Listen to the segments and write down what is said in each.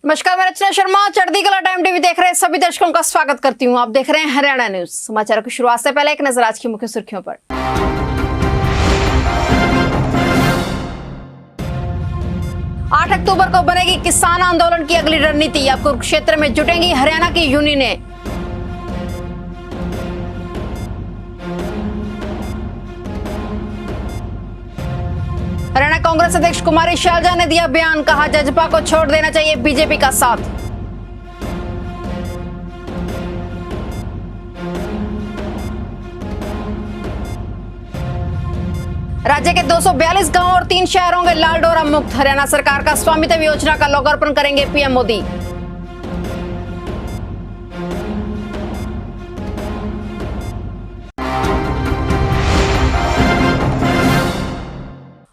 नमस्कार, मैं रचना शर्मा चढ़ती कला टाइम टीवी देख रहे सभी दर्शकों का स्वागत करती हूं। आप देख रहे हैं हरियाणा न्यूज। समाचारों की शुरुआत से पहले एक नजर आज की मुख्य सुर्खियों पर। 8 अक्टूबर को बनेगी किसान आंदोलन की अगली रणनीति। अब कुरुक्षेत्र में जुटेंगी हरियाणा की यूनियनें। हरियाणा कांग्रेस अध्यक्ष कुमारी शैलजा ने दिया बयान, कहा जजपा को छोड़ देना चाहिए बीजेपी का साथ। राज्य के 242 गांव और 3 शहरों होंगे लाल डोरा मुक्त। हरियाणा सरकार का स्वामित्व योजना का लोकार्पण करेंगे पीएम मोदी।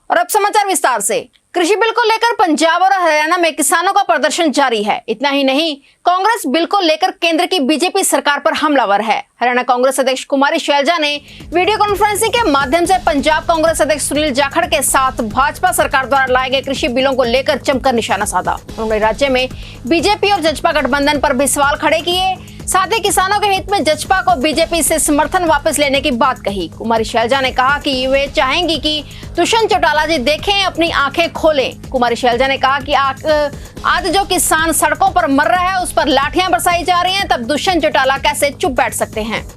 और अब समाचार विस्तार से। कृषि बिल को लेकर पंजाब और हरियाणा में किसानों का प्रदर्शन जारी है। इतना ही नहीं, कांग्रेस बिल को लेकर केंद्र की बीजेपी सरकार पर हमलावर है। हरियाणा कांग्रेस अध्यक्ष कुमारी शैलजा ने वीडियो कॉन्फ्रेंसिंग के माध्यम से पंजाब कांग्रेस अध्यक्ष सुनील जाखड़ के साथ भाजपा सरकार द्वारा लाए गए कृषि बिलों को लेकर जमकर निशाना साधा। उन्होंने राज्य में बीजेपी और जजपा गठबंधन पर भी सवाल खड़े किए। साथ ही किसानों के हित में जजपा को बीजेपी से समर्थन वापस लेने की बात कही। कुमारी शैलजा ने कहा कि वे चाहेंगी कि दुष्यंत चौटाला जी देखें, अपनी आंखें खोलें। कुमारी शैलजा ने कहा कि आज जो किसान सड़कों पर मर रहा है उस पर लाठियां बरसाई जा रही हैं, तब दुष्यंत चौटाला कैसे चुप बैठ सकते हैं।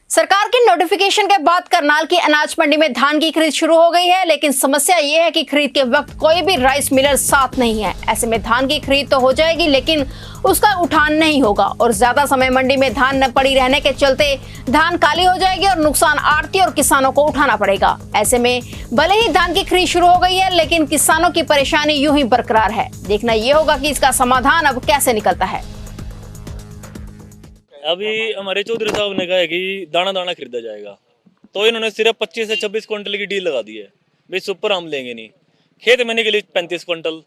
सरकार की नोटिफिकेशन के बाद करनाल की अनाज मंडी में धान की खरीद शुरू हो गई है, लेकिन समस्या ये है कि खरीद के वक्त कोई भी राइस मिलर साथ नहीं है। ऐसे में धान की खरीद तो हो जाएगी लेकिन उसका उठान नहीं होगा और ज्यादा समय मंडी में धान न पड़ी रहने के चलते धान काली हो जाएगी और नुकसान आड़ती और किसानों को उठाना पड़ेगा। ऐसे में भले ही धान की खरीद शुरू हो गई है लेकिन किसानों की परेशानी यूं ही बरकरार है। देखना ये होगा कि इसका समाधान अब कैसे निकलता है। अभी हमारे चौधरी साहब ने कहा है कि दाना दाना खरीदा जाएगा, तो इन्होंने सिर्फ 25 से 26 क्विंटल की डील लगा दी है। भाई सुपर हम लेंगे नहीं, खेत महीने के लिए 35 क्विंटल,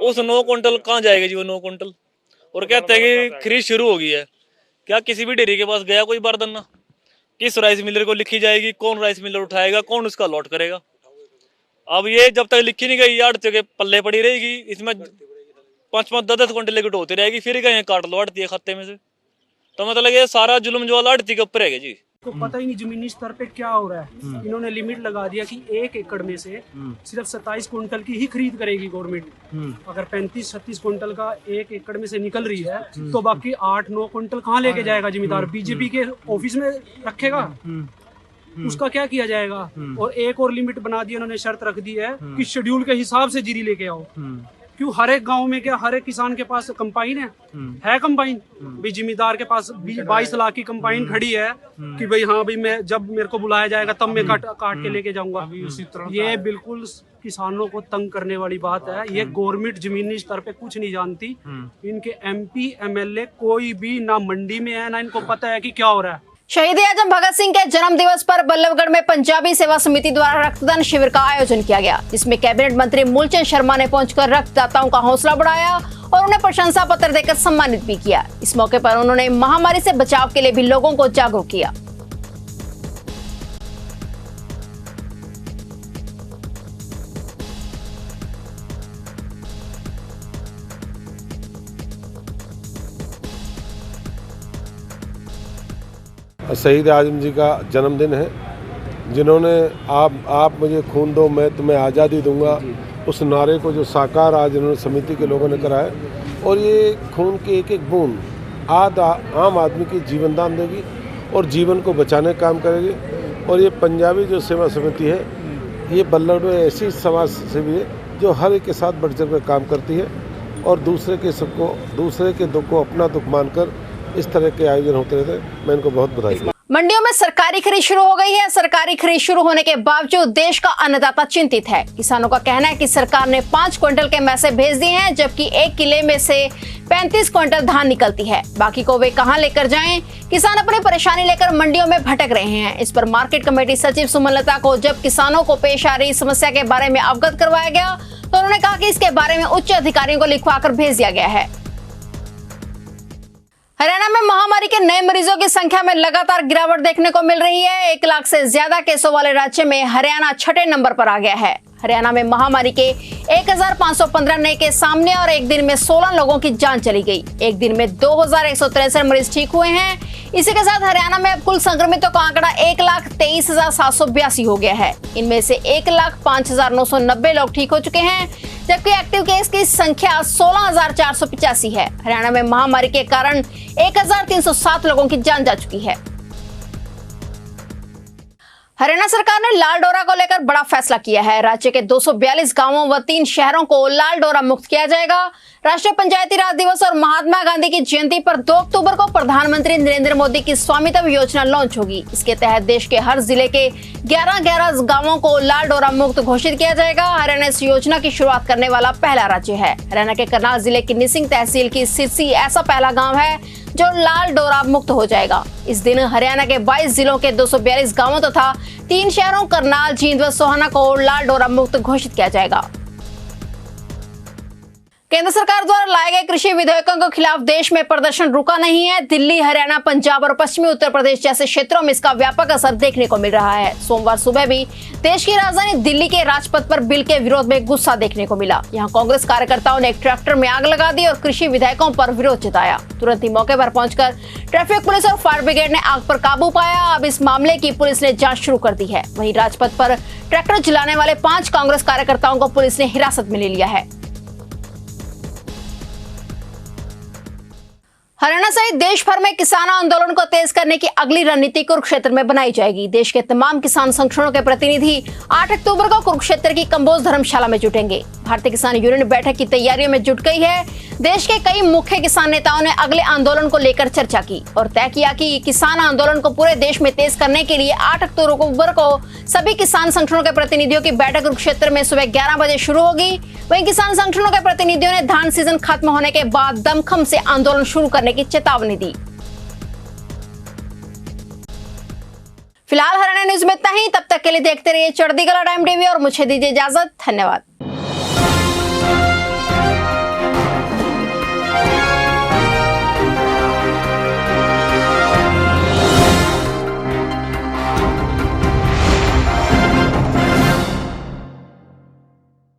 उस 9 क्विंटल कहाँ जाएगा जी वो 9 क्विंटल। और कहते हैं कि खरीद शुरू हो गई है। क्या किसी भी डेयरी के पास गया कोई बारदाना? किस राइस मिलर को लिखी जाएगी, कौन राइस मिलर उठाएगा, कौन उसका लॉट करेगा? अब ये जब तक लिखी नहीं गई आड़ती के पल्ले पड़ी रहेगी, इसमें 5-5, 10-10 क्विंटल लेकर होती रहेगी, फिर कहीं काट लो आड़ती है खाते में से। तो मतलब ये सारा जुल्म जो आड़ती के ऊपर है जी। को पता ही नहीं जमीनी स्तर पे क्या हो रहा है। इन्होंने लिमिट लगा दिया कि 1 एकड़ में से सिर्फ 27 क्विंटल की ही खरीद करेगी गवर्नमेंट। अगर 35-36 क्विंटल का 1 एकड़ में से निकल रही है तो बाकी 8-9 क्विंटल कहाँ लेके जाएगा जिम्मेदार? बीजेपी के ऑफिस में रखेगा, उसका क्या किया जाएगा? और एक और लिमिट बना दी उन्होंने, शर्त रख दी है कि शेड्यूल के हिसाब से जीरी लेके आओ। क्यों? हर एक गांव में क्या हर एक किसान के पास कंपाइन है कंपाइन? भाई जिम्मेदार के पास 22 लाख की कंपाइन खड़ी है कि भाई हाँ भाई मैं जब मेरे को बुलाया जाएगा तब मैं काट के लेके जाऊंगा। ये बिल्कुल किसानों को तंग करने वाली बात है। ये गवर्नमेंट जमीनी स्तर पे कुछ नहीं जानती। इनके MP MLA कोई भी ना मंडी में है, ना इनको पता है कि क्या हो रहा है। शहीद आजम भगत सिंह के जन्म दिवस पर बल्लभगढ़ में पंजाबी सेवा समिति द्वारा रक्तदान शिविर का आयोजन किया गया, जिसमें कैबिनेट मंत्री मूलचंद शर्मा ने पहुंचकर रक्तदाताओं का हौसला बढ़ाया और उन्हें प्रशंसा पत्र देकर सम्मानित भी किया। इस मौके पर उन्होंने महामारी से बचाव के लिए भी लोगों को जागरूक किया। शहीद आजम जी का जन्मदिन है, जिन्होंने आप मुझे खून दो मैं तुम्हें आज़ादी दूंगा, उस नारे को जो साकार आज इन्होंने समिति के लोगों ने करा है। और ये खून की एक एक बूंद आम आदमी की जीवन दान देगी और जीवन को बचाने का काम करेगी। और ये पंजाबी जो सेवा समिति है, ये बल्लभगढ़ में ऐसी समाज सेवी है जो हर एक के साथ बढ़ चढ़ कर काम करती है और दूसरे के दुख को अपना दुख मानकर इस तरह के आयोजन होते रहते हैं। मैं इनको बहुत बधाई देता हूं। मंडियों में सरकारी खरीद शुरू हो गई है। सरकारी खरीद शुरू होने के बावजूद देश का अन्नदाता चिंतित है। किसानों का कहना है कि सरकार ने 5 क्विंटल के मैसे भेज दिए हैं, जबकि 1 किले में से 35 क्विंटल धान निकलती है। बाकी को वे कहां लेकर जाएं? किसान अपनी परेशानी लेकर मंडियों में भटक रहे हैं। इस पर मार्केट कमेटी सचिव सुमनलता को जब किसानों को पेश आ रही समस्या के बारे में अवगत करवाया गया तो उन्होंने कहा कि इसके बारे में उच्च अधिकारियों को लिखवाकर भेज दिया गया है। हरियाणा में महामारी के नए मरीजों की संख्या में लगातार गिरावट देखने को मिल रही है। 1 लाख से ज्यादा केसों वाले राज्य में हरियाणा 6ठे नंबर पर आ गया है। हरियाणा में महामारी के 1515 नए केस सामने और एक दिन में 16 लोगों की जान चली गई। एक दिन में 2163 मरीज ठीक हुए हैं। इसी के साथ हरियाणा में अब कुल संक्रमितों का आंकड़ा 1,23,782 हो गया है। इनमें से 1,05,990 लोग ठीक हो चुके हैं, जबकि एक्टिव केस की संख्या 16,485 है। हरियाणा में महामारी के कारण 1,307 लोगों की जान जा चुकी है। हरियाणा सरकार ने लाल डोरा को लेकर बड़ा फैसला किया है। राज्य के 242 गांवों व 3 शहरों को लाल डोरा मुक्त किया जाएगा। राष्ट्रीय पंचायती राज दिवस और महात्मा गांधी की जयंती पर 2 अक्टूबर को प्रधानमंत्री नरेंद्र मोदी की स्वामित्व योजना लॉन्च होगी। इसके तहत देश के हर जिले के 11 गांवों को लाल डोरा मुक्त घोषित किया जाएगा। हरियाणा इस योजना की शुरुआत करने वाला पहला राज्य है। हरियाणा के करनाल जिले की निसिंग तहसील की सिरसी ऐसा पहला गाँव है जो लाल डोरा मुक्त हो जाएगा। इस दिन हरियाणा के 22 जिलों के 242 गांवों तथा 3 शहरों करनाल, जींद व सोहाना को लाल डोरा मुक्त घोषित किया जाएगा। केंद्र सरकार द्वारा लाए गए कृषि विधेयकों के खिलाफ देश में प्रदर्शन रुका नहीं है। दिल्ली, हरियाणा, पंजाब और पश्चिमी उत्तर प्रदेश जैसे क्षेत्रों में इसका व्यापक असर देखने को मिल रहा है। सोमवार सुबह भी देश की राजधानी दिल्ली के राजपथ पर बिल के विरोध में गुस्सा देखने को मिला। यहां कांग्रेस कार्यकर्ताओं ने एक ट्रैक्टर में आग लगा दी और कृषि विधेयकों पर विरोध जताया। तुरंत ही मौके पर पहुंचकर ट्रैफिक पुलिस और फायर ब्रिगेड ने आग पर काबू पाया। अब इस मामले की पुलिस ने जांच शुरू कर दी है। वहीं राजपथ पर ट्रैक्टर चलाने वाले 5 कांग्रेस कार्यकर्ताओं को पुलिस ने हिरासत में ले लिया है। हरियाणा सहित देश भर में किसान आंदोलन को तेज करने की अगली रणनीति कुरुक्षेत्र में बनाई जाएगी। देश के तमाम किसान संगठनों के प्रतिनिधि 8 अक्टूबर को कुरुक्षेत्र की कंबोज धर्मशाला में जुटेंगे। भारतीय किसान यूनियन बैठक की तैयारियों में जुट गई है। देश के कई मुख्य किसान नेताओं ने अगले आंदोलन को लेकर चर्चा की और तय किया कि किसान आंदोलन को पूरे देश में तेज करने के लिए 8 अक्टूबर को सभी किसान संगठनों के प्रतिनिधियों की बैठक कुरुक्षेत्र में सुबह 11 बजे शुरू होगी। वहीं किसान संगठनों के प्रतिनिधियों ने धान सीजन खत्म होने के बाद दमखम से आंदोलन शुरू करने की चेतावनी दी। फिलहाल हरियाणा न्यूज में इतना ही। तब तक के लिए देखते रहिए चढ़ती कला टाइम टीवी और मुझे दीजिए इजाजत। धन्यवाद।